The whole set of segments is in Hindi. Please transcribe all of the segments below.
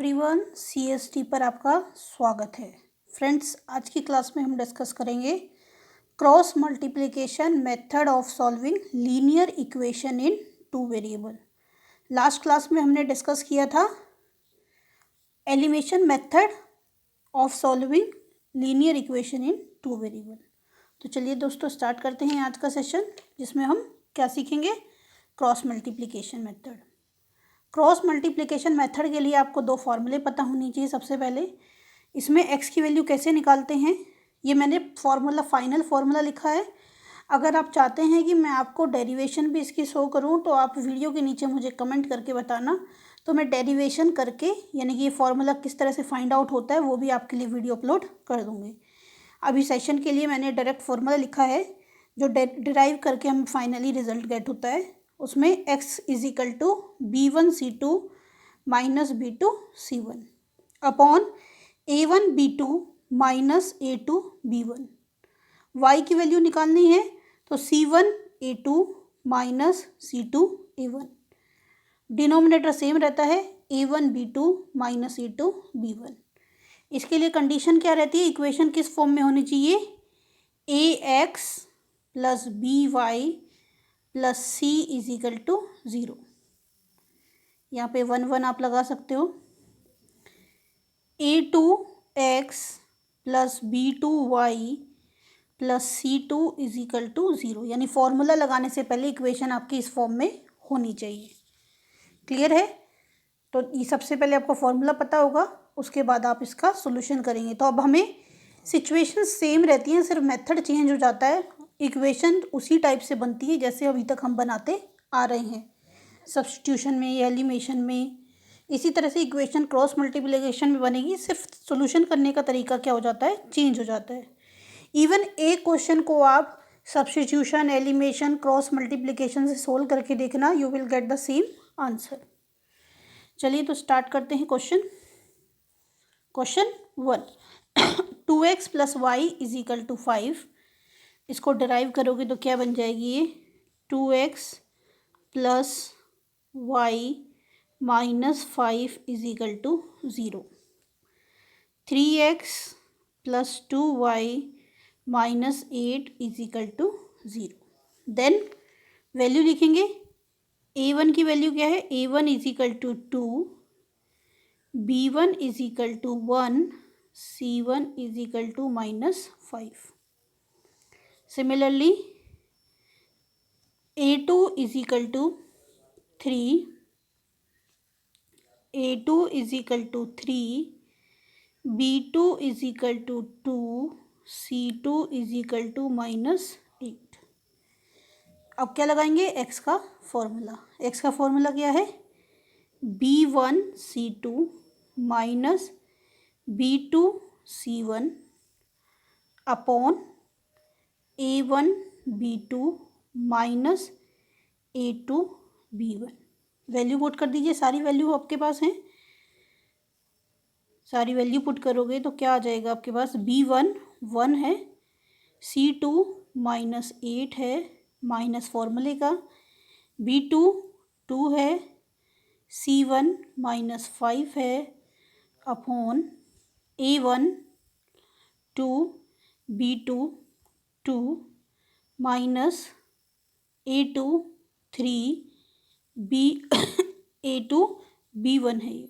एवरीवन, सीएसटी पर आपका स्वागत है। फ्रेंड्स, आज की क्लास में हम डिस्कस करेंगे cross multiplication method of solving linear equation in two variable. Last class में हमने डिस्कस किया था elimination method of solving linear equation in two variable. तो चलिए दोस्तों, स्टार्ट करते हैं आज का सेशन, जिसमें हम क्या सीखेंगे, cross multiplication method. Cross multiplication method के लिए आपको दो फॉर्मूले पता होनी चाहिए। सबसे पहले इसमें एक्स की वैल्यू कैसे निकालते हैं, ये मैंने फाइनल फार्मूला लिखा है। अगर आप चाहते हैं कि मैं आपको डेरिवेशन भी इसकी शो करूं, तो आप वीडियो के नीचे मुझे कमेंट करके बताना, तो मैं डेरिवेशन करके, यानी कि ये फार्मूला किस तरह से फाइंड आउट होता है, वो भी आपके लिए वीडियो अपलोड कर दूँगी। अभी सेशन के लिए मैंने डायरेक्ट फार्मूला लिखा है, जो डिराइव करके हमें फाइनली रिजल्ट गेट होता है। उसमें x is equal to B1C2 minus B2C1 upon A1B2 minus A2B1। y की वैल्यू निकालनी है, तो C1A2 minus C2A1। Denominator same रहता है, A1B2 माइनस A2B1। इसके लिए कंडीशन क्या रहती है, इक्वेशन किस फॉर्म में होनी चाहिए, AX plus BY plus C is equal to 0। यहाँ पे 1 आप लगा सकते हो। A2x plus B2y plus C2 is equal to 0, यानी फॉर्मूला लगाने से पहले इक्वेशन आपकी इस फॉर्म में होनी चाहिए। क्लियर है? तो ये सबसे पहले आपको फॉर्मूला पता होगा, उसके बाद आप इसका सोल्यूशन करेंगे। तो अब हमें सिचुएशन सेम रहती हैं, सिर्फ मेथड चेंज हो जाता है। इक्वेशन उसी टाइप से बनती है जैसे अभी तक हम बनाते आ रहे हैं, सब्स्टिट्यूशन में या एलिमिनेशन में। इसी तरह से इक्वेशन क्रॉस मल्टीप्लिकेशन में बनेगी, सिर्फ सॉल्यूशन करने का तरीका क्या हो जाता है, चेंज हो जाता है। इवन एक क्वेश्चन को आप सब्स्टिट्यूशन, एलिमिनेशन, क्रॉस मल्टीप्लिकेशन से सोल्व करके देखना, you will get the same answer. चलिए तो स्टार्ट करते हैं question 1। 2x plus y is equal to 5। इसको डिराइव करोगे तो क्या बन जाएगी, ये 2x plus y minus 5 is equal to 0। 3x plus 2y minus 8 is equal to 0। Then value लिखेंगे। a1 की वैल्यू क्या है, a1 is equal to 2, b1 is equal to 1, c1 is equal to minus 5। Similarly, A2 is equal to 3, A2 is equal to 3, B2 is equal to 2, C2 is equal to minus 8। अब क्या लगाएंगे, x का फॉर्मूला। x का फॉर्मूला क्या है, B1C2 minus B2C1 upon A1B2 minus A2B1। Value put कर दीजिए, सारी वैल्यू आपके पास हैं। सारी वैल्यू पुट करोगे तो क्या आ जाएगा आपके पास, B1 1 है, C2 माइनस 8 है माइनस फॉर्मूले का, B2 2 है, C1 माइनस 5 है upon A1 2, B2 2 minus A2 3, A2 B1 है, ये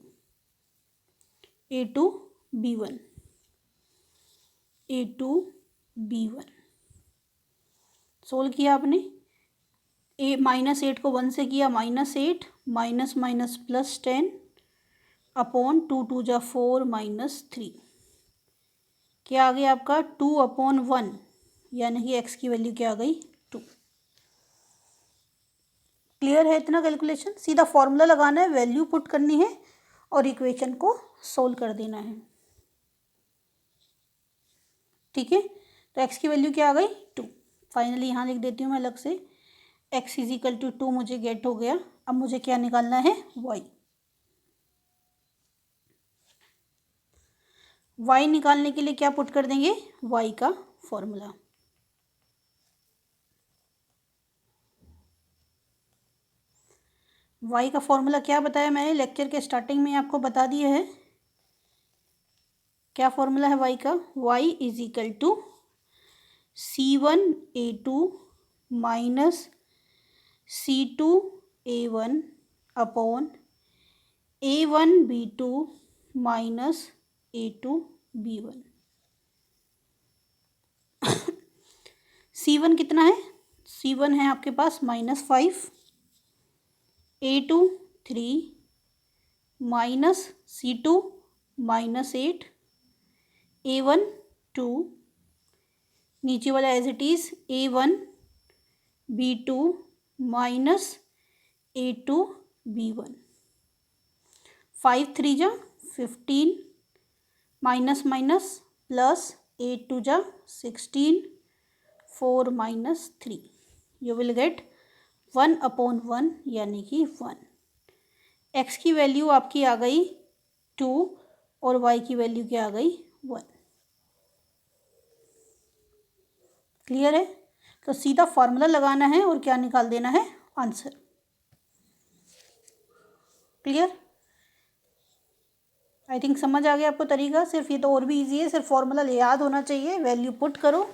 A2 B1 सोल्व किया आपने। माइनस 8 को 1 से किया, minus 8 minus minus plus 10 upon 2 2 जा 4 माइनस 3। क्या आ गया आपका 2 अपॉन 1, यानी कि x की वैल्यू क्या आ गई, 2। क्लियर है इतना कैलकुलेशन? सीधा फॉर्मूला लगाना है, वैल्यू पुट करनी है और इक्वेशन को सोल्व कर देना है। ठीक है, तो x की वैल्यू क्या आ गई, 2। फाइनली यहाँ लिख देती हूँ मैं अलग से, x इज इक्वल टू 2 मुझे गेट हो गया। अब मुझे क्या निकालना है, y निकालने के लिए क्या पुट कर देंगे, y का फॉर्मूला। y का फॉर्मूला क्या बताया मैंने लेक्चर के स्टार्टिंग में आपको बता दिया है, क्या फॉर्मूला है y का? y is equal to C1A2 minus C2A1 upon A1B2 minus A2B1। C1 कितना है? C1 है आपके पास -5, A2 3 माइनस C2 -8, A1 2, नीचे वाला as it is A1B2 minus A2B1। 5 3 जा 15 माइनस माइनस प्लस 8 2 जा 16 4 माइनस 3, यू विल गेट 1/1 यानी कि 1। x की वैल्यू आपकी आ गई 2 और y की वैल्यू क्या आ गई 1। क्लियर है? तो सीधा फॉर्मूला लगाना है और क्या निकाल देना है? आंसर। क्लियर? आई थिंक समझ आ गया आपको तरीका। सिर्फ ये तो और भी इजी है, सिर्फ फॉर्मूला याद होना चाहिए। वैल्यू पुट करो,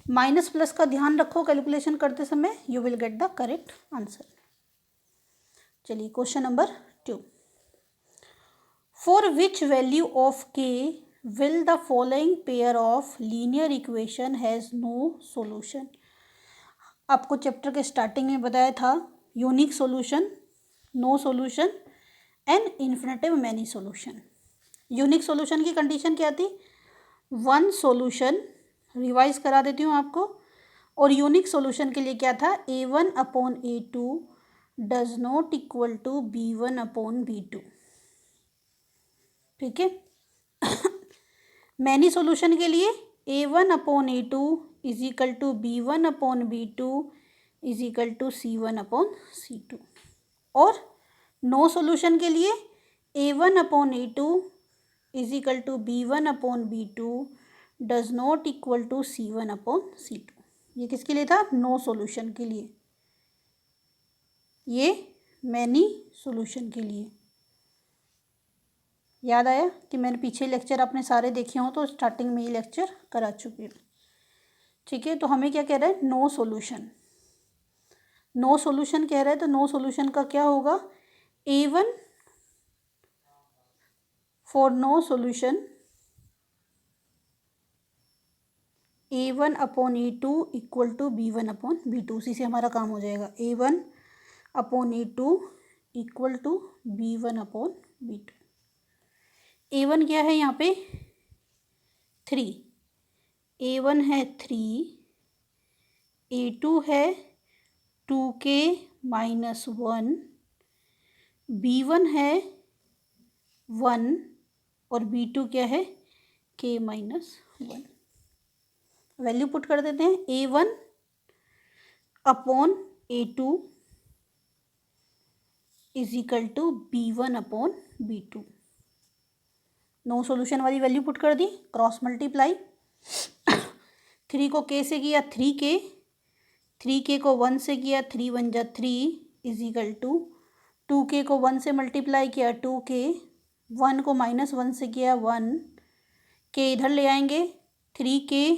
माइनस प्लस का ध्यान रखो कैलकुलेशन करते समय, you will get the correct answer. चलिए question number 2। For which value of k will the following pair of linear equation has no solution? आपको चैप्टर के स्टार्टिंग में बताया था unique solution, no solution and infinitive many solution. Unique solution की कंडीशन क्या थी? वन सॉल्यूशन, रिवाइज करा देती हूँ आपको। और यूनिक सॉल्यूशन के लिए क्या था? A1/A2 does not equal to B1/B2। ठीक है। मैनी सॉल्यूशन के लिए A1/A2 is equal to B1/B2 is equal to C1/C2। और नो सॉल्यूशन के लिए A1/A2 is equal to B1/B2 does not equal to C1/C2। ये किसके लिए था? नो सॉल्यूशन के लिए। ये मैनी सॉल्यूशन के लिए। याद आया कि मैंने पीछे लेक्चर आपने सारे देखे हों तो स्टार्टिंग में ये लेक्चर करा चुकी हूँ। ठीक है, तो हमें क्या कह रहा है? No solution. नो सॉल्यूशन कह रहा है तो नो सॉल्यूशन का क्या होगा? A1 for no solution A1/A2 equal to B1/B2। उसी से हमारा काम हो जाएगा। A1/A2 equal to B1/B2। A1 क्या है यहाँ पे? 3। A1 है 3, A2 है 2k माइनस 1, B1 है 1 और B2 क्या है? k minus 1। वैल्यू पुट कर देते हैं। A1/A2 is equal to B1/B2। No solution वाली वैल्यू पुट कर दी, क्रॉस मल्टीप्लाई। 3 को k से किया 3k, 3k को 1 से किया 3 1 जा 3 इज इक्वल टू 2k को 1 से मल्टीप्लाई किया 2k, 1 को -1 से किया 1, k इधर ले आएंगे 3k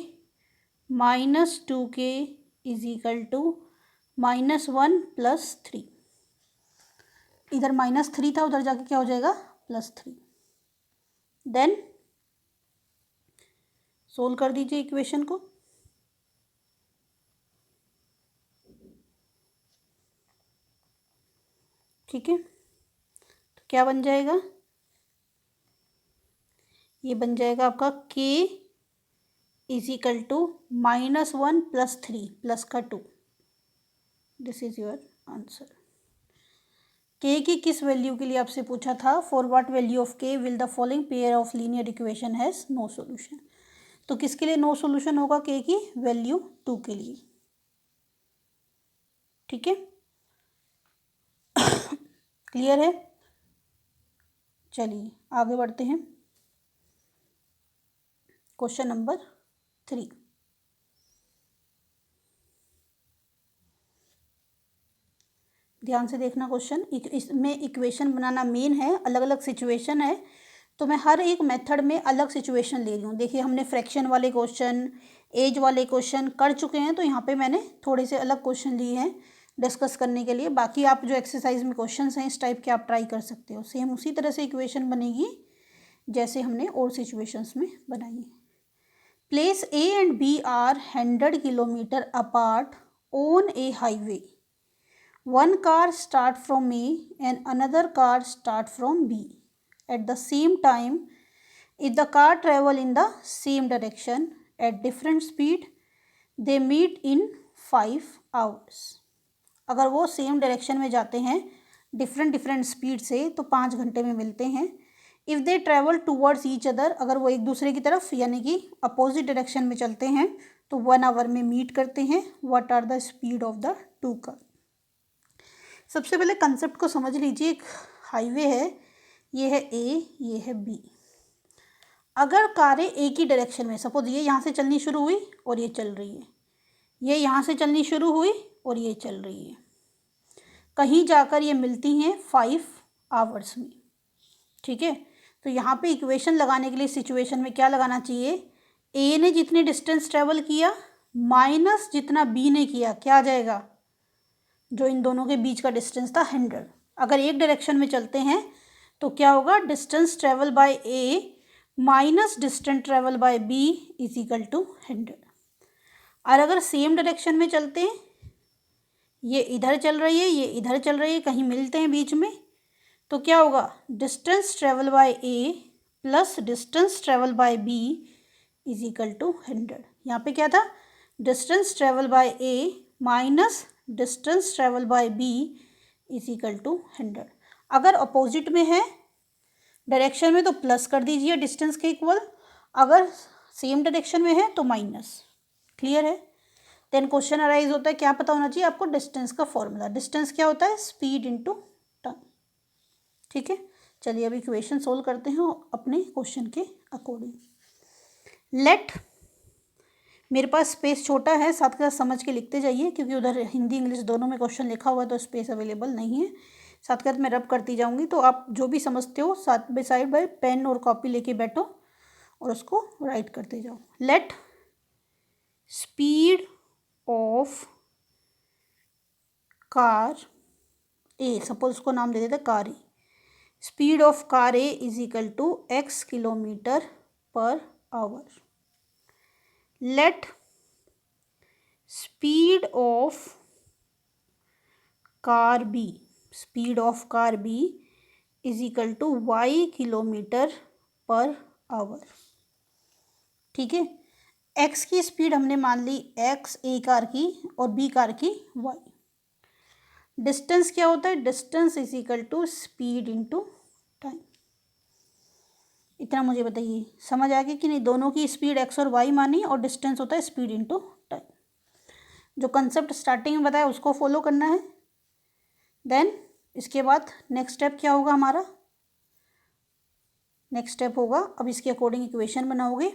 minus 2k is equal to -1 plus 3। इधर -3 था, उधर जाके क्या हो जाएगा? +3। देन सोल्व कर दीजिए इक्वेशन को। ठीक है, तो क्या बन जाएगा? ये बन जाएगा आपका k is equal to -1 plus 3 plus का 2। This is your answer. k की किस वैल्यू के लिए आपसे पूछा था? For what value of k will the following pair of linear equation has no solution. तो किसके लिए नो सॉल्यूशन होगा? k की वैल्यू 2 के लिए। ठीक है, क्लियर है? चलिए आगे बढ़ते हैं। Question number 3। ध्यान से देखना क्वेश्चन। इसमें इक्वेशन बनाना मेन है, अलग अलग सिचुएशन है तो मैं हर एक मेथड में अलग सिचुएशन ले रही हूँ। देखिए हमने फ्रैक्शन वाले क्वेश्चन, एज वाले क्वेश्चन कर चुके हैं, तो यहाँ पे मैंने थोड़े से अलग क्वेश्चन लिए हैं डिस्कस करने के लिए। बाकी आप जो एक्सरसाइज में क्वेश्चंस हैं इस टाइप के आप ट्राई कर सकते हो। सेम उसी तरह से इक्वेशन बनेगी जैसे हमने और सिचुएशंस में बनाई है। Place A and B are 100 kilometre apart on a highway. One car start from A and another car start from B. At the same time, if the car travel in the same direction at different speed, they meet in 5 hours. अगर वो सेम डायरेक्शन में जाते हैं डिफरेंट स्पीड से तो 5 घंटे में मिलते हैं। If they travel towards each other, अगर वो एक दूसरे की तरफ यानी कि अपोजिट डायरेक्शन में चलते हैं तो 1 आवर में मीट करते हैं। What are the speed of the two car. सबसे पहले कंसेप्ट को समझ लीजिए। एक हाईवे है, ये है ए, ये है बी। अगर कारें एक ही डायरेक्शन में, सपोज ये यहाँ से चलनी शुरू हुई और ये चल रही है, ये यहाँ से चलनी शुरू हुई और ये चल रही है, कहीं जाकर ये मिलती हैं 5 आवर्स में। ठीक है, तो यहाँ पे इक्वेशन लगाने के लिए सिचुएशन में क्या लगाना चाहिए, ए ने जितनी डिस्टेंस ट्रेवल किया माइनस जितना बी ने किया, क्या आ जाएगा, जो इन दोनों के बीच का डिस्टेंस था 100। अगर एक डायरेक्शन में चलते हैं तो क्या होगा, distance travel by A minus distance travel by B is equal to 100। और अगर सेम डायरेक्शन में चलते हैं, ये इधर चल रही है, ये इधर चल रही है, कहीं मिलते हैं बीच में, तो क्या होगा, distance travel by A plus distance travel by B is equal to 100। यहाँ पे क्या था, distance travel by A minus distance travel by B is equal to 100। अगर अपोजिट में है डायरेक्शन में तो प्लस कर दीजिए डिस्टेंस के इक्वल, अगर सेम डायरेक्शन में है तो माइनस। क्लियर है। देन क्वेश्चन अराइज होता है, क्या पता होना चाहिए आपको, डिस्टेंस का फॉर्मूला। डिस्टेंस क्या होता है, स्पीड इनटू टाइम। ठीक है, चलिए अभी इक्वेशन सोल्व करते हैं अपने क्वेश्चन के अकॉर्डिंग। लेट, मेरे पास स्पेस छोटा है, साथ के साथ समझ के लिखते जाइए क्योंकि उधर हिंदी इंग्लिश दोनों में क्वेश्चन लिखा हुआ है तो स्पेस अवेलेबल नहीं है। साथ के साथ मैं रब करती जाऊंगी, तो आप जो भी समझते हो साथ बाई साइड बाय पेन और कॉपी लेके बैठो और उसको राइट करते जाओ। Let speed of car A, suppose उसको नाम दे देते car A. Speed of car A is equal to x kilometre per hour. Let speed of car B, speed of car B is equal to y kilometre per hour. ठीक है, x की स्पीड हमने मान ली x ए कार की और b कार की y। डिस्टेंस क्या होता है, distance is equal to speed into time. इतना मुझे बताइए, समझ आ गया कि नहीं। दोनों की स्पीड x और y मानी और डिस्टेंस होता है स्पीड इनटू टाइम। जो कंसेप्ट स्टार्टिंग में बताया उसको फॉलो करना है। देन इसके बाद नेक्स्ट स्टेप क्या होगा हमारा, नेक्स्ट स्टेप होगा अब इसके अकॉर्डिंग इक्वेशन बनाओगे।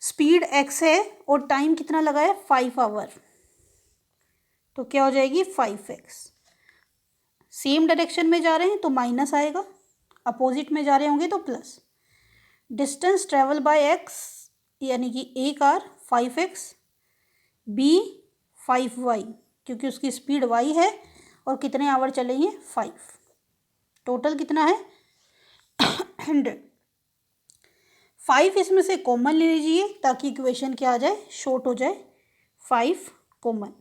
स्पीड x है और टाइम कितना लगा है, 5 आवर, तो क्या हो जाएगी 5x। सेम डायरेक्शन में जा रहे हैं तो माइनस आएगा, अपोजिट में जा रहे होंगे तो plus. Distance travel bye x यानी कि ए कार 5x, b 5y क्योंकि उसकी स्पीड y है और कितने आवर चले हैं 5। टोटल कितना है 100। 5 इसमें से कॉमन ले लीजिए ताकि इक्वेशन क्या आ जाए, शॉर्ट हो जाए। 5 कॉमन,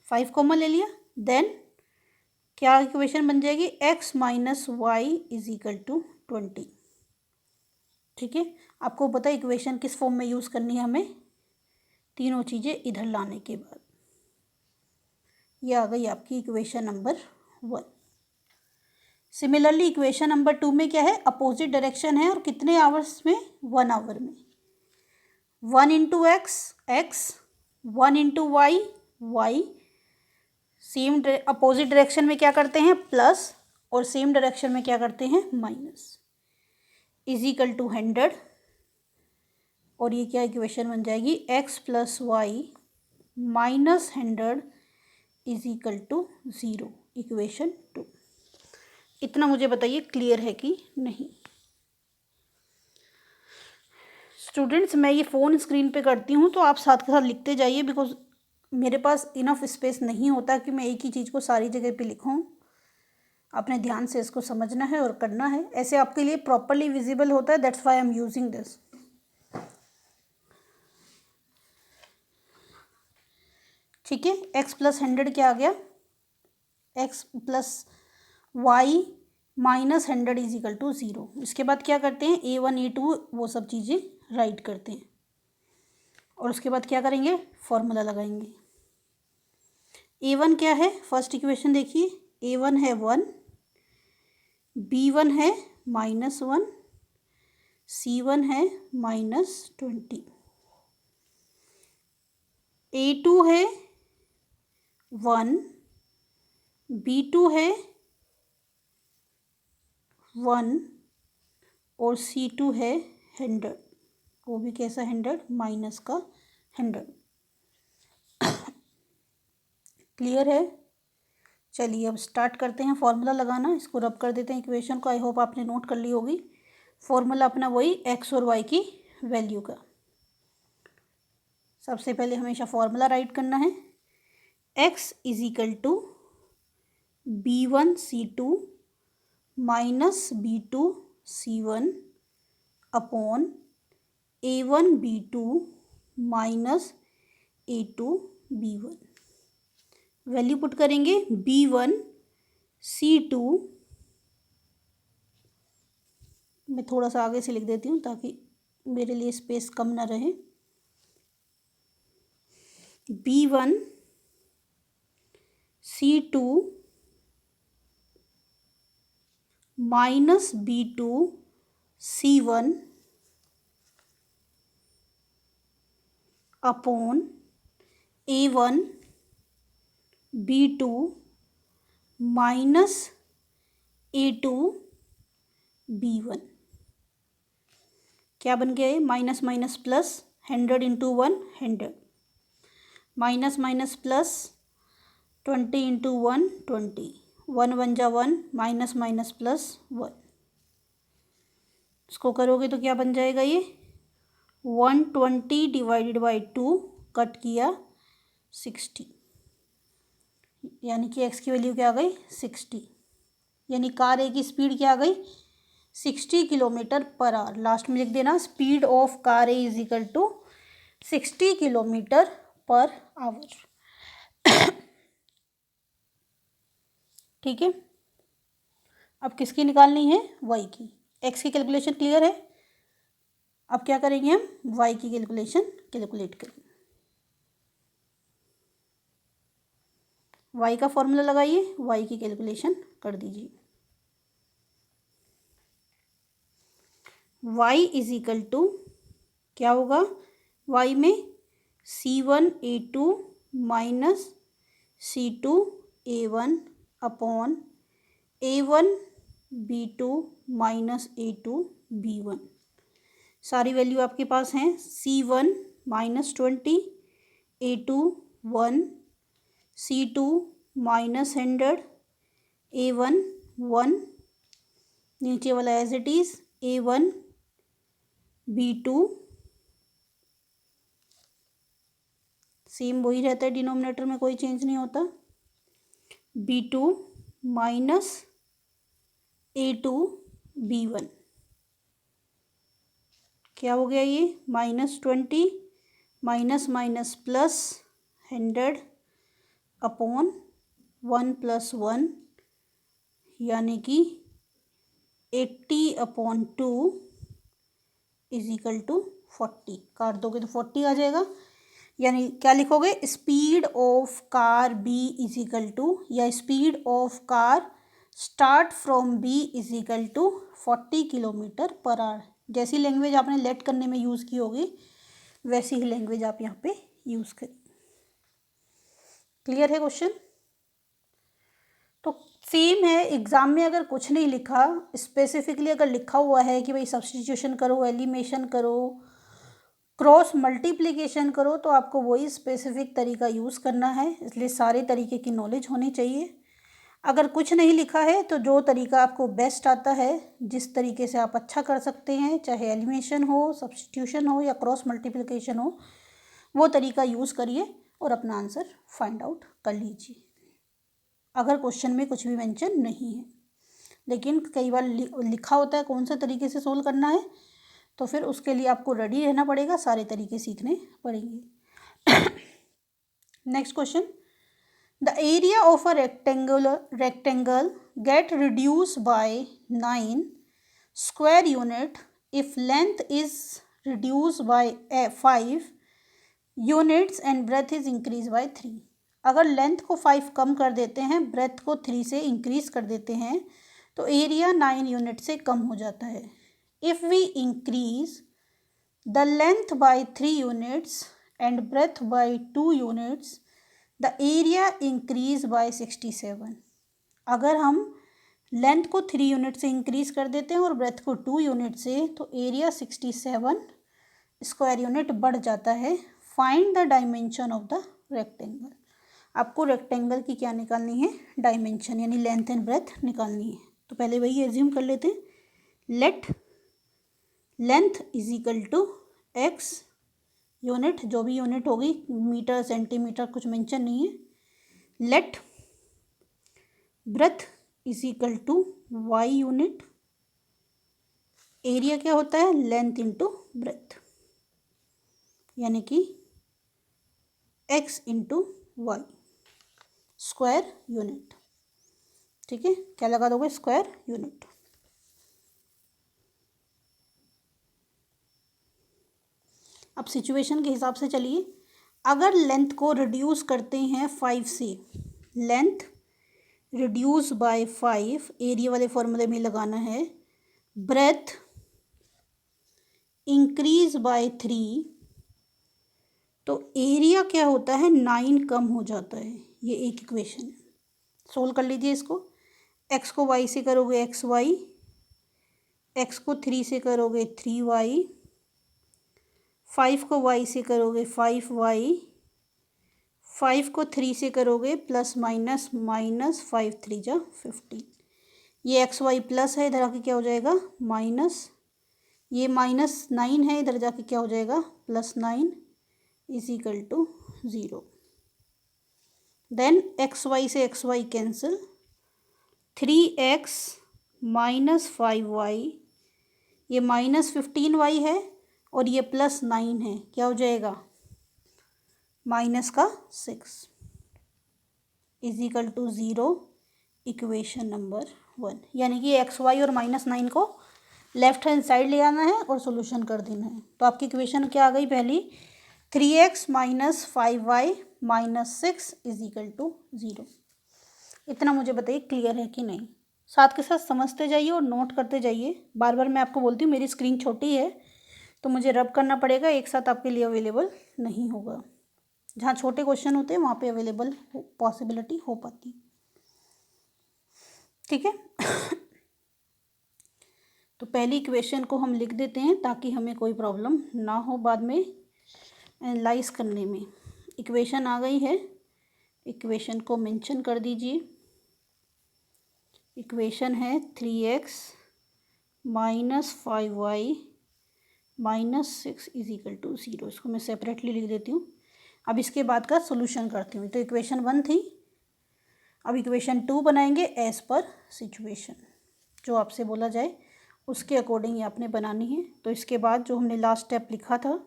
5 कॉमन ले लिया। देन क्या इक्वेशन बन जाएगी, x minus y is equal to 20। ठीक है, आपको पता है इक्वेशन किस फॉर्म में यूज़ करनी है हमें, तीनों चीज़ें इधर लाने के बाद। ये आ गई आपकी equation number 1। Similarly equation number 2 में क्या है, अपोजिट डायरेक्शन है और कितने आवर्स में, 1 आवर में। 1 into x x, 1 into y y. Same opposite direction में क्या करते हैं प्लस और सेम डायरेक्शन में क्या करते हैं माइनस, इज इक्वल टू 100। और ये क्या इक्वेशन बन जाएगी, x plus y minus 100 is equal to 0, equation 2। इतना मुझे बताइए क्लियर है कि नहीं। स्टूडेंट्स, मैं ये फ़ोन स्क्रीन पे करती हूँ तो आप साथ के साथ लिखते जाइए, बिकॉज मेरे पास इनफ स्पेस नहीं होता कि मैं एक ही चीज़ को सारी जगह पे लिखूँ। अपने ध्यान से इसको समझना है और करना है, ऐसे आपके लिए प्रॉपरली विजिबल होता है। That's why I am using this. ठीक है, x प्लस 100 क्या आ गया, x plus y minus 100 is equal to 0। इसके बाद क्या करते हैं, a1 a2 वो सब चीज़ें राइट करते हैं और उसके बाद क्या करेंगे, फॉर्मूला लगाएंगे। a1 क्या है, फर्स्ट इक्वेशन देखिए, a1 है 1, b1 है -1, c1 है -20, a2 है 1, b2 है 1 और c2 है 100, वो भी कैसा 100, माइनस का 100। क्लियर है। चलिए अब स्टार्ट करते हैं फॉर्मूला लगाना। इसको रब कर देते हैं इक्वेशन को। आई होप आपने नोट कर ली होगी। फॉर्मूला अपना वही एक्स और वाई की वैल्यू का। सबसे पहले हमेशा फॉर्मूला राइट करना है। X is equal to b1c2 minus b2c1 upon a1b2 minus a2b1। Value put करेंगे, b1c2, मैं थोड़ा सा आगे से लिख देती हूँ ताकि मेरे लिए स्पेस कम ना रहे। b1c2 minus b2c1 upon a1b2 minus a2b1। क्या बन गया है, minus minus plus, 100 into 1 100, minus minus plus 20 into 1 20, 1 1 जा 1, माइनस माइनस प्लस 1। इसको करोगे तो क्या बन जाएगा, ये 120 डिवाइडेड बाई 2 कट किया 60, यानी कि x की वैल्यू क्या आ गई 60, यानी कार ए की स्पीड क्या आ गई 60 किलोमीटर पर आवर। लास्ट में लिख देना, speed of car A is equal to 60 kilometre per hour. ठीक है, अब किसकी निकालनी है, y की। x की कैलकुलेशन क्लियर है। अब क्या करेंगे हम, y की कैलकुलेशन कैलकुलेट करेंगे। y का फॉर्मूला लगाइए, y की कैलकुलेशन कर दीजिए। y इज इक्वल टू क्या होगा, y में c1a2 minus c2a1 upon a1b2 minus a2b1। सारी वैल्यू आपके पास हैं, c1 -20, a2 1, c2 -100, a1 1, नीचे वाला as it is a1 b2 same वही रहता है, डिनोमिनेटर में कोई चेंज नहीं होता, b2 माइनस a2b1। क्या हो गया ये, -20 माइनस माइनस प्लस 100 अपॉन 1 + 1, यानी कि 80/2 इज इक्वल टू 40। काट दोगे तो 40 आ जाएगा, यानी क्या लिखोगे, speed of car B is equal to, या speed of car start from B is equal to 40 kilometre per hour. जैसी लैंग्वेज आपने लेट करने में यूज़ की होगी वैसी ही लैंग्वेज आप यहाँ पे यूज़ करें। क्लियर है क्वेश्चन। तो सेम है, एग्ज़ाम में अगर कुछ नहीं लिखा स्पेसिफिकली, अगर लिखा हुआ है कि भाई सब्स्टिट्यूशन करो, एलिमिनेशन करो, क्रॉस मल्टीप्लिकेशन करो, तो आपको वही स्पेसिफिक तरीका यूज़ करना है। इसलिए सारे तरीके की नॉलेज होनी चाहिए। अगर कुछ नहीं लिखा है तो जो तरीका आपको बेस्ट आता है, जिस तरीके से आप अच्छा कर सकते हैं, चाहे एलिमिनेशन हो, सब्स्टिट्यूशन हो या क्रॉस मल्टीप्लिकेशन हो, वो तरीका यूज़ करिए और अपना आंसर फाइंड आउट कर लीजिए, अगर क्वेश्चन में कुछ भी मेंशन नहीं है। लेकिन कई बार लिखा होता है कौन सा तरीके से सोल्व करना है, तो फिर उसके लिए आपको रेडी रहना पड़ेगा, सारे तरीके सीखने पड़ेंगे। Next question, the area of a rectangle get reduced by 9 square unit if length is reduced by 5 units and breadth is increased by 3। अगर लेंथ को 5 कम कर देते हैं, ब्रेथ को 3 से इंक्रीज कर देते हैं, तो एरिया 9 यूनिट से कम हो जाता है। If we increase the length by 3 units and breadth by 2 units the area increase by 67। अगर हम लेंथ को 3 यूनिट से इंक्रीज कर देते हैं और ब्रेथ को 2 यूनिट से, तो एरिया 67 स्क्वायर यूनिट बढ़ जाता है। Find the dimension of the rectangle. आपको रेक्टेंगल की क्या निकालनी है, डायमेंशन, यानी लेंथ एंड ब्रेथ निकालनी है। तो पहले वही एज्यूम कर लेते हैं, let length is equal to x unit, जो भी यूनिट होगी, मीटर सेंटीमीटर कुछ मेंशन नहीं है। Let breadth is equal to y unit, area क्या होता है, लेंथ इंटू ब्रेथ, यानी कि x into y square unit. ठीक है, क्या लगा दोगे, स्क्वायर यूनिट। अब सिचुएशन के हिसाब से चलिए, अगर लेंथ को रिड्यूस करते हैं 5 से, लेंथ रिड्यूस बाय 5, एरिया वाले फॉर्मूले में लगाना है, ब्रेथ इंक्रीज बाय 3, तो एरिया क्या होता है, 9 कम हो जाता है। ये एक इक्वेशन है, सोल्व कर लीजिए इसको। एक्स को वाई से करोगे एक्स वाई, एक्स को 3 से करोगे 3y, 5 को y से करोगे 5y, 5 को 3 से करोगे प्लस माइनस माइनस 5 3 जा 15। ये एक्स वाई प्लस है, इधर आके क्या हो जाएगा माइनस, ये -9 है, इधर जाके क्या हो जाएगा +9 is equal to 0। Then x y से x y cancel, 3x minus 5y, ये -15y है और ये +9 है, क्या हो जाएगा -6 is equal to 0। Equation number 1, यानी कि एक्स वाई और -9 को लेफ्ट हैंड साइड ले आना है और सॉल्यूशन कर देना है। तो आपकी इक्वेशन क्या आ गई, पहली 3x minus 5y minus 6 is equal to 0। इतना मुझे बताइए क्लियर है कि नहीं। साथ के साथ समझते जाइए और नोट करते जाइए। बार बार मैं आपको बोलती हूँ मेरी स्क्रीन छोटी है तो मुझे रब करना पड़ेगा, एक साथ आपके लिए अवेलेबल नहीं होगा। जहाँ छोटे क्वेश्चन होते हैं वहाँ पे अवेलेबल पॉसिबिलिटी हो पाती, ठीक है। तो पहली इक्वेशन को हम लिख देते हैं ताकि हमें कोई प्रॉब्लम ना हो बाद में एनालाइज करने में। इक्वेशन आ गई है, इक्वेशन को मेंशन कर दीजिए। इक्वेशन है 3x minus 5y minus 6 is equal to 0। इसको मैं सेपरेटली लिख देती हूँ। अब इसके बाद का सोल्यूशन करती हूँ। तो इक्वेशन 1 थी, अब इक्वेशन 2 बनाएंगे एज पर सिचुएशन, जो आपसे बोला जाए उसके अकॉर्डिंग ये आपने बनानी है। तो इसके बाद जो हमने लास्ट स्टेप लिखा था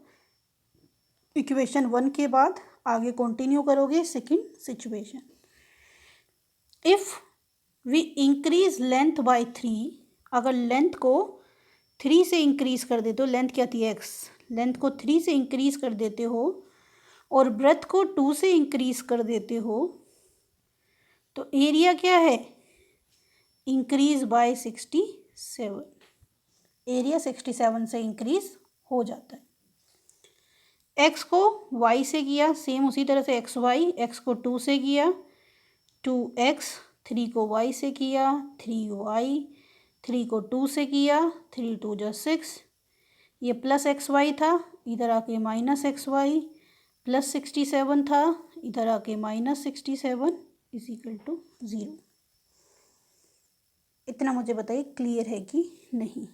इक्वेशन 1 के बाद आगे कंटिन्यू करोगे second situation. If we increase length by 3, अगर लेंथ को 3 से इंक्रीज कर देते हो, लेंथ क्या थी x, लेंथ को 3 से इंक्रीज कर देते हो और ब्रेथ को 2 से इंक्रीज कर देते हो, तो एरिया क्या है इंक्रीज बाय 67। एरिया 67 से इंक्रीज हो जाता है। x को y से किया, सेम उसी तरह से एक्स वाई, एक्स को 2 से किया 2x, 3 को y से किया 3y, 3 को 2 से किया 3 2 जा 6, ये प्लस एक्स वाई था, इधर आके माइनस एक्स वाई, प्लस 67 था, इधर आके -67 इज इक्वल टू 0। इतना मुझे बताइए क्लियर है कि नहीं।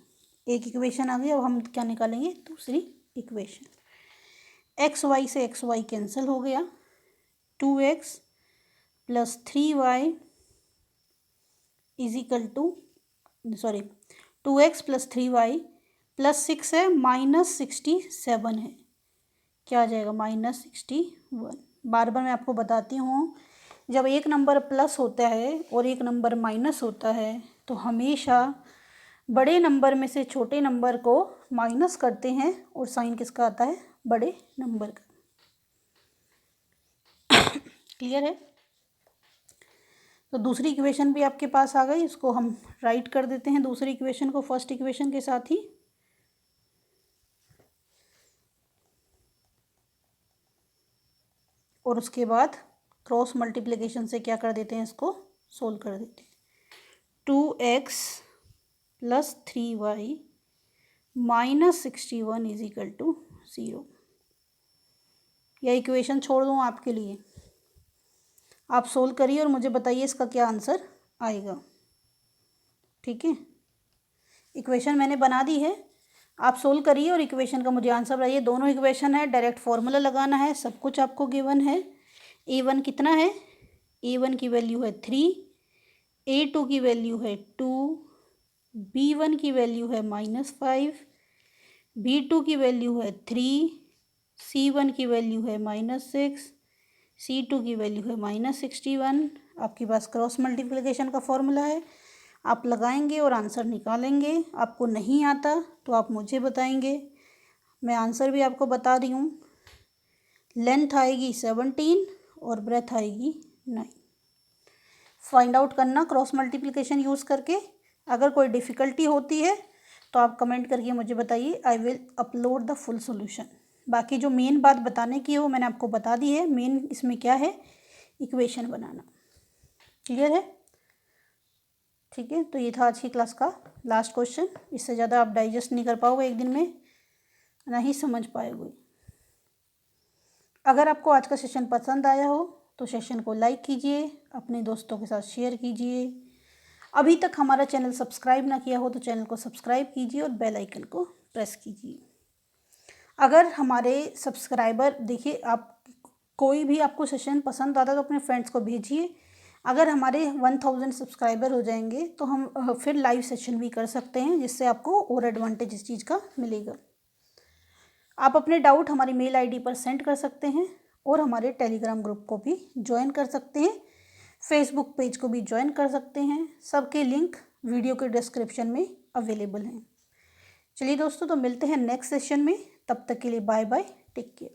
एक इक्वेशन आ गई, अब हम क्या निकालेंगे, दूसरी इक्वेशन। एक्स वाई से एक्स वाई कैंसिल हो गया, 2x plus 3y is equal to, sorry 2x plus 3y plus 6 है -67 है, क्या आ जाएगा -61। बार बार मैं आपको बताती हूँ, जब एक नंबर प्लस होता है और एक नंबर माइनस होता है तो हमेशा बड़े नंबर में से छोटे नंबर को माइनस करते हैं और साइन किसका आता है, बड़े नंबर का। क्लियर है। तो दूसरी इक्वेशन भी आपके पास आ गई, इसको हम राइट कर देते हैं दूसरी इक्वेशन को फर्स्ट इक्वेशन के साथ ही। और उसके बाद क्रॉस मल्टीप्लिकेशन से क्या कर देते हैं, इसको सोल्व कर देते हैं। 2x plus 3y -61 is equal to 0। यह इक्वेशन छोड़ दूँ आपके लिए, आप सोल्व करिए और मुझे बताइए इसका क्या आंसर आएगा। ठीक है, इक्वेशन मैंने बना दी है, आप सोल्व करिए और इक्वेशन का मुझे आंसर बताइए। दोनों इक्वेशन है, डायरेक्ट फॉर्मूला लगाना है, सब कुछ आपको गिवन है। a1 कितना है, a1 की वैल्यू है 3, a2 की वैल्यू है 2, b1 की वैल्यू है -5, b2 की वैल्यू है 3, c1 की वैल्यू है -6, c2 की वैल्यू है -61। आपके पास क्रॉस मल्टीप्लिकेशन का फॉर्मूला है, आप लगाएंगे और आंसर निकालेंगे। आपको नहीं आता तो आप मुझे बताएंगे, मैं आंसर भी आपको बता रही हूँ। लेंथ आएगी 17 और ब्रेथ आएगी 9। फाइंड आउट करना क्रॉस मल्टीप्लिकेशन यूज़ करके। अगर कोई डिफ़िकल्टी होती है तो आप कमेंट करके मुझे बताइए, I will upload the full solution. बाकी जो मेन बात बताने की है वो मैंने आपको बता दी है। मेन इसमें क्या है, इक्वेशन बनाना। क्लियर है। ठीक है, तो ये था आज की क्लास का लास्ट क्वेश्चन। इससे ज़्यादा आप डाइजेस्ट नहीं कर पाओगे एक दिन में, ना ही समझ पाओगे। अगर आपको आज का सेशन पसंद आया हो तो सेशन को लाइक कीजिए, अपने दोस्तों के साथ शेयर कीजिए। अभी तक हमारा चैनल सब्सक्राइब ना किया हो तो चैनल को सब्सक्राइब कीजिए और बेल आइकन को प्रेस कीजिए। अगर हमारे सब्सक्राइबर, देखिए आप कोई भी आपको सेशन पसंद आता है तो अपने फ्रेंड्स को भेजिए। अगर हमारे 1000 सब्सक्राइबर हो जाएंगे तो हम फिर लाइव सेशन भी कर सकते हैं, जिससे आपको और एडवांटेज इस चीज़ का मिलेगा। आप अपने डाउट हमारी मेल आईडी पर सेंड कर सकते हैं और हमारे टेलीग्राम ग्रुप को भी ज्वाइन कर सकते हैं, फेसबुक पेज को भी ज्वाइन कर सकते हैं। सबके लिंक वीडियो के डिस्क्रिप्शन में अवेलेबल हैं। चलिए दोस्तों, तो मिलते हैं नेक्स्ट सेशन में। तब तक के लिए बाय बाय, टेक केयर।